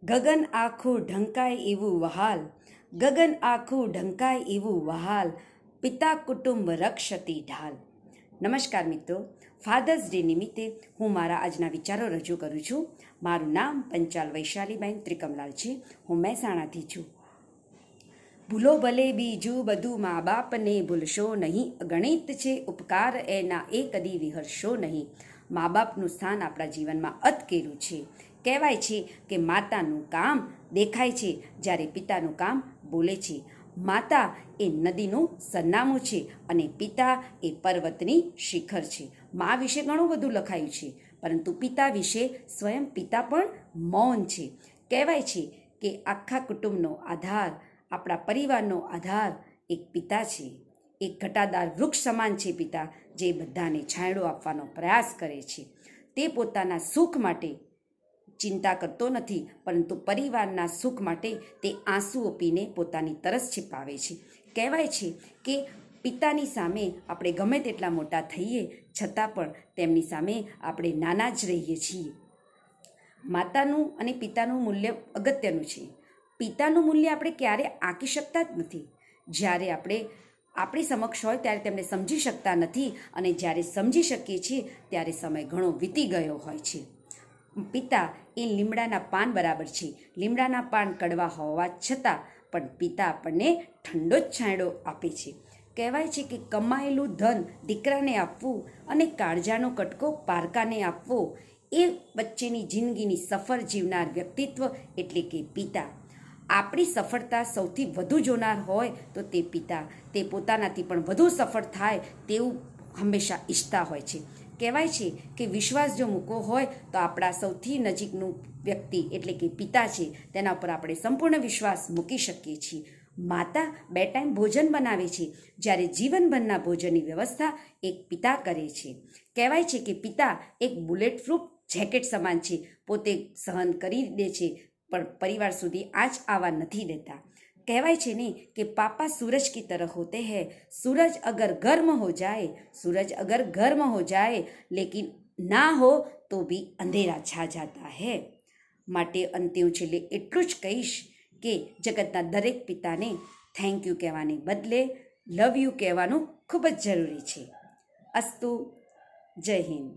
ગગન આખું ઢંકાય એવું વહાલ, ગગન આખું ઢંકાય એવું વહાલ, પિતા કુટુંબ રક્ષતી ઢાલ. નમસ્કાર મિત્રો, ફાધર્સ ડે નિમિત્તે હું મારા આજના વિચારો રજૂ કરું છું. મારું નામ પંચાલ વૈશાલીબેન ત્રિકમલાલ છે. હું મહેસાણાથી છું. ભૂલો ભલે બીજું બધું, મા બાપને ભૂલશો નહીં, ગણિત છે ઉપકાર એના એ કદી વિહરશો નહીં. મા બાપનું સ્થાન આપણા જીવનમાં અતકેરું છે. કહેવાય છે કે માતાનું કામ દેખાય છે જ્યારે પિતાનું કામ બોલે છે. માતા એ નદીનું સરનામું છે અને પિતા એ પર્વતની શિખર છે. મા વિશે ઘણું બધું લખાયું છે, પરંતુ પિતા વિશે સ્વયં પિતા પણ મૌન છે. કહેવાય છે કે આખા કુટુંબનો આધાર, આપણા પરિવારનો આધાર એક પિતા છે. એક ઘટાદાર વૃક્ષ સમાન છે પિતા, જે બધાને છાંયડો આપવાનો પ્રયાસ કરે છે. તે પોતાના સુખ માટે ચિંતા કરતો નથી, પરંતુ પરિવારના સુખ માટે તે આંસુઓ પીને પોતાની તરસ छिपाવે છે. કહેવાય છે કે પિતાની સામે આપણે ગમે તેટલા મોટા થઈએ છતાં પણ તેમની સામે આપણે નાના જ રહીએ છીએ. માતાનું અને પિતાનું મૂલ્ય અગત્યનું છે. પિતાનું મૂલ્ય આપણે ક્યારે આંકી શકતા જ નથી. જ્યારે આપણે આપણી સમક્ષ હોય ત્યારે તેમને સમજી શકતા નથી, અને જ્યારે સમજી શકીએ છીએ ત્યારે સમય ઘણો વીતી ગયો હોય છે. પિતા એ લીમડાના પાન બરાબર છે. લીમડાના પાન કડવા હોવા છતાં પણ પિતા આપણને ઠંડો જ છાંયડો આપે છે. કહેવાય છે કે કમાયેલું ધન દીકરાને આપવું અને કાળજાનો કટકો પારકાને આપવો, એ વચ્ચેની જિંદગીની સફર જીવનાર વ્યક્તિત્વ એટલે કે પિતા. આપણી સફળતા સૌથી વધુ જોનાર હોય તો તે પિતા. તે પોતાનાથી પણ વધુ સફળ થાય તેવું હંમેશા ઈચ્છતા હોય છે. કહેવાય છે કે વિશ્વાસ જો મૂકવો હોય તો આપણા સૌથી નજીકનું વ્યક્તિ એટલે કે પિતા છે, તેના ઉપર આપણે સંપૂર્ણ વિશ્વાસ મૂકી શકીએ છીએ. માતા 2 ટાઈમ ભોજન બનાવે છે, જ્યારે જીવનભરના ભોજનની વ્યવસ્થા એક પિતા કરે છે. કહેવાય છે કે પિતા એક બુલેટ પ્રૂફ જેકેટ સમાન છે. પોતે સહન કરી દે છે, પણ પરિવાર સુધી આંચ આવવા નથી દેતા. કહેવાય છે ને કે પાપા सूरज की तरह होते हैं, सूरज अगर गर्म हो जाए, सूरज अगर गर्म हो जाए लेकिन ना हो तो भी अंधेरा छा जाता है. માટે અંતે હું છેલ્લે એટલું જ કહીશ કે જગતના દરેક પિતાને થેન્ક યુ કહેવાને બદલે લવ યુ કહેવાનું ખૂબ જ જરૂરી છે. અસ્તુ. જય હિન્દ.